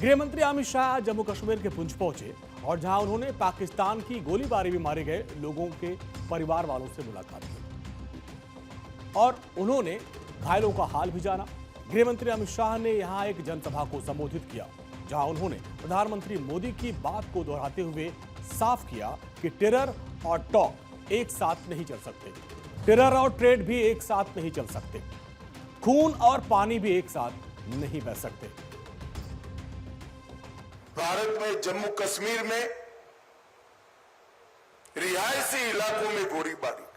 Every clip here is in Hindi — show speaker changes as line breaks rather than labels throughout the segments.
गृह मंत्री अमित शाह जम्मू कश्मीर के पुंछ पहुंचे और जहां उन्होंने पाकिस्तान की गोलीबारी में मारे गए लोगों के परिवार वालों से मुलाकात की और उन्होंने घायलों का हाल भी जाना। गृह मंत्री अमित शाह ने यहां एक जनसभा को संबोधित किया, जहां उन्होंने प्रधानमंत्री मोदी की बात को दोहराते हुए साफ किया कि टेरर और टॉक एक साथ नहीं चल सकते, टेरर और ट्रेड भी एक साथ नहीं चल सकते, खून और पानी भी एक साथ नहीं बह सकते।
भारत में जम्मू कश्मीर में रिहायशी इलाकों में गोलीबारी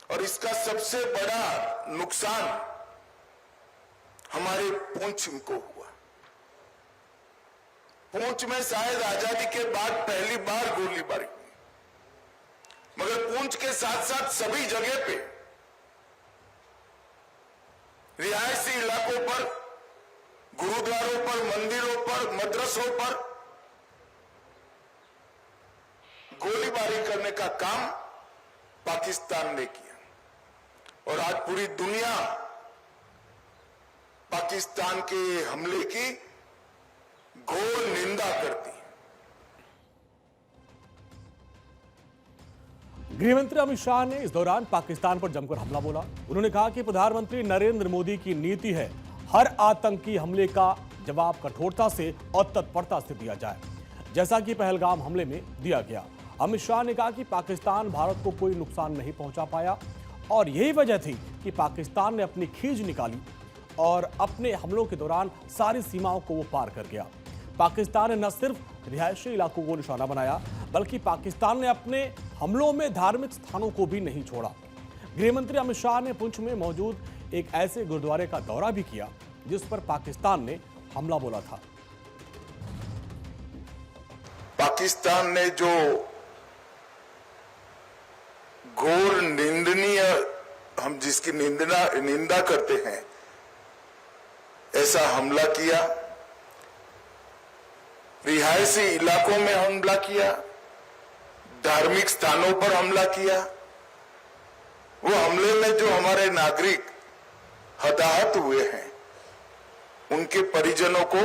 और इसका सबसे बड़ा नुकसान हमारे पुंछ को हुआ। पुंछ में शायद आजादी के बाद पहली बार गोलीबारी हुई, मगर पुंछ के साथ साथ सभी जगह पे रिहायशी इलाकों पर, गुरुद्वारों पर, मंदिरों पर, मदरसों पर गोलीबारी करने का काम पाकिस्तान ने किया और आज पूरी दुनिया पाकिस्तान के हमले की घोर निंदा करती है।
गृहमंत्री अमित शाह ने इस दौरान पाकिस्तान पर जमकर हमला बोला। उन्होंने कहा कि प्रधानमंत्री नरेंद्र मोदी की नीति है हर आतंकी हमले का जवाब कठोरता से और तत्परता से दिया जाए, जैसा कि पहलगाम हमले में दिया गया। अमित शाह ने कहा कि पाकिस्तान भारत को कोई नुकसान नहीं पहुंचा पाया और यही वजह थी कि पाकिस्तान ने अपनी खींच निकाली और अपने हमलों के दौरान सारी सीमाओं को वो पार कर गया। पाकिस्तान ने न सिर्फ रिहायशी इलाकों को निशाना बनाया, बल्कि पाकिस्तान ने अपने हमलों में धार्मिक स्थानों को भी नहीं छोड़ा। गृहमंत्री अमित शाह ने पुंछ में मौजूद एक ऐसे गुरुद्वारे का दौरा भी किया जिस पर पाकिस्तान ने हमला बोला था।
पाकिस्तान ने जो घोर निंदनीय, हम जिसकी निंदा करते हैं, ऐसा हमला किया, रिहायशी इलाकों में हमला किया, धार्मिक स्थानों पर हमला किया। वो हमले में जो हमारे नागरिक हताहत हुए हैं, उनके परिजनों को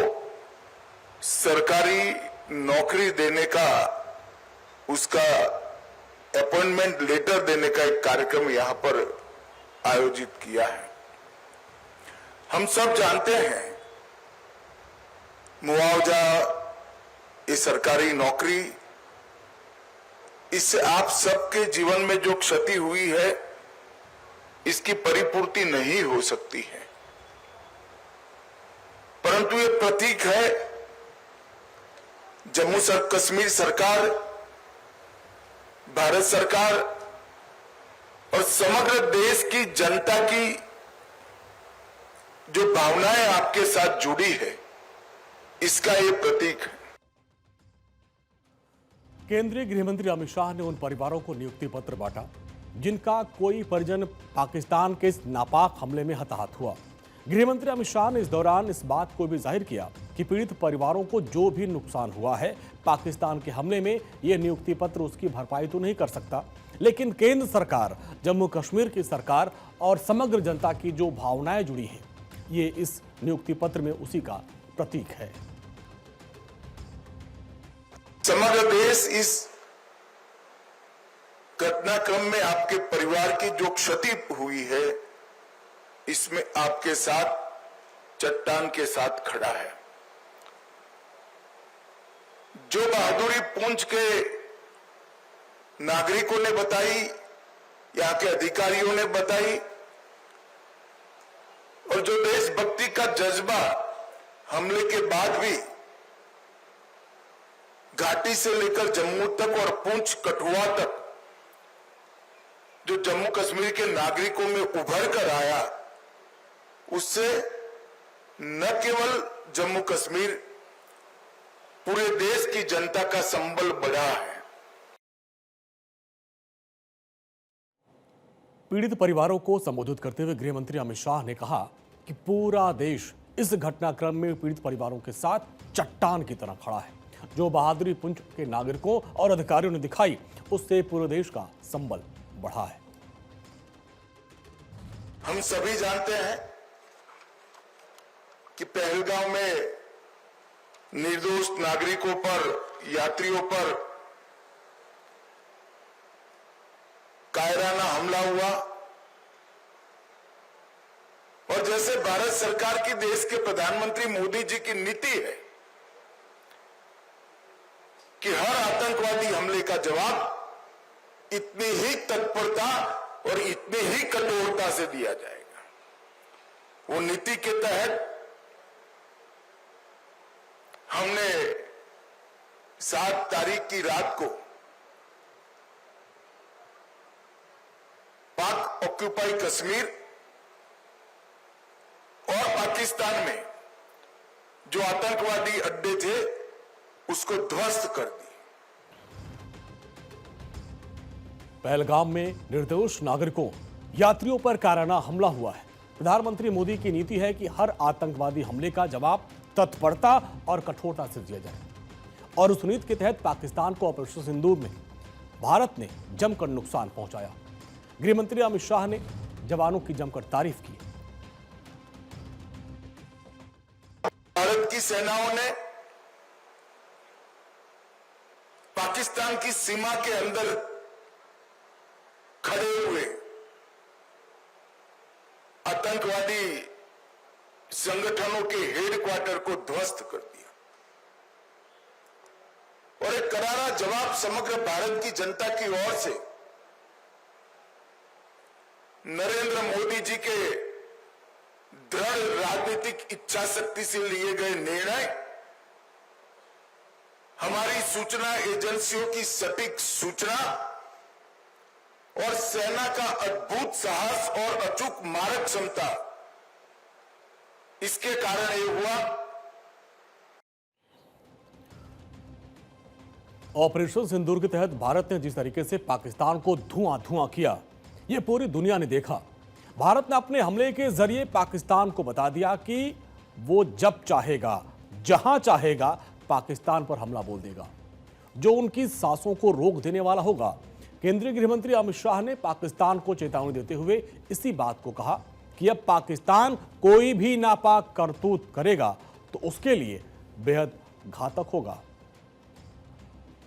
सरकारी नौकरी देने का, उसका अपॉइंटमेंट लेटर देने का एक कार्यक्रम यहां पर आयोजित किया है। हम सब जानते हैं मुआवजा, ये सरकारी नौकरी, इससे आप सबके जीवन में जो क्षति हुई है, इसकी परिपूर्ति नहीं हो सकती है, परंतु ये प्रतीक है जम्मू कश्मीर सरकार, भारत सरकार और समग्र देश की जनता की जो भावनाएं आपके साथ जुड़ी है, इसका ये प्रतीक है।
केंद्रीय गृहमंत्री अमित शाह ने उन परिवारों को नियुक्ति पत्र बांटा जिनका कोई परिजन पाकिस्तान के इस नापाक हमले में हताहत हुआ। गृहमंत्री अमित शाह ने इस दौरान इस बात को भी जाहिर किया कि पीड़ित परिवारों को जो भी नुकसान हुआ है पाकिस्तान के हमले में, यह नियुक्ति पत्र उसकी भरपाई तो नहीं कर सकता, लेकिन केंद्र सरकार, जम्मू कश्मीर की सरकार और समग्र जनता की जो भावनाएं जुड़ी हैं, ये इस नियुक्ति पत्र में उसी का प्रतीक है।
समग्र देश इस घटनाक्रम में आपके परिवार की जो क्षति हुई है, इसमें आपके साथ, चट्टान के साथ खड़ा है। जो बहादुरी पुंछ के नागरिकों ने बताई, यहां के अधिकारियों ने बताई, और जो देशभक्ति का जज्बा हमले के बाद भी घाटी से लेकर जम्मू तक और पुंछ कठुआ तक जो जम्मू कश्मीर के नागरिकों में उभर कर आया, उससे न केवल जम्मू कश्मीर, पूरे देश की जनता का संबल बढ़ा है।
पीड़ित परिवारों को संबोधित करते हुए गृहमंत्री अमित शाह ने कहा कि पूरा देश इस घटनाक्रम में पीड़ित परिवारों के साथ चट्टान की तरह खड़ा है। जो बहादुरी पुंछ के नागरिकों और अधिकारियों ने दिखाई, उससे पूरे देश का संबल बढ़ा है।
हम सभी जानते हैं कि पहलगांव में निर्दोष नागरिकों पर, यात्रियों पर कायराना हमला हुआ और जैसे भारत सरकार की, देश के प्रधानमंत्री मोदी जी की नीति है कि हर आतंकवादी हमले का जवाब इतनी ही तत्परता और इतनी ही कठोरता से दिया जाएगा। वो नीति के तहत हमने 7 तारीख की रात को पाक ऑक्यूपाई कश्मीर और पाकिस्तान में जो आतंकवादी अड्डे थे उसको ध्वस्त कर दी।
पहलगाम में निर्दोष नागरिकों, यात्रियों पर कायराना हमला हुआ है। प्रधानमंत्री मोदी की नीति है कि हर आतंकवादी हमले का जवाब तत्परता और कठोरता से दिया जाए और उस नीति के तहत पाकिस्तान को ऑपरेशन सिंदूर में भारत ने जमकर नुकसान पहुंचाया। गृहमंत्री अमित शाह ने जवानों की जमकर तारीफ की।
भारत की सेनाओं ने पाकिस्तान की सीमा के अंदर खड़े हुए आतंकवादी संगठनों के हेडक्वार्टर को ध्वस्त कर दिया और एक करारा जवाब समग्र भारत की जनता की ओर से नरेंद्र मोदी जी के दृढ़ राजनीतिक इच्छा शक्ति से लिए गए निर्णय, हमारी सूचना एजेंसियों की सटीक सूचना और सेना का अद्भुत साहस और अचूक मारक क्षमता, इसके कारण ये हुआ।
ऑपरेशन सिंदूर के तहत भारत ने जिस तरीके से पाकिस्तान को धुआं धुआं किया, ये पूरी दुनिया ने देखा। भारत ने अपने हमले के जरिए पाकिस्तान को बता दिया कि वो जब चाहेगा, जहां चाहेगा पाकिस्तान पर हमला बोल देगा, जो उनकी सांसों को रोक देने वाला होगा। केंद्रीय गृहमंत्री अमित शाह ने पाकिस्तान को चेतावनी देते हुए इसी बात को कहा कि अब पाकिस्तान कोई भी नापाक करतूत करेगा तो उसके लिए बेहद घातक होगा।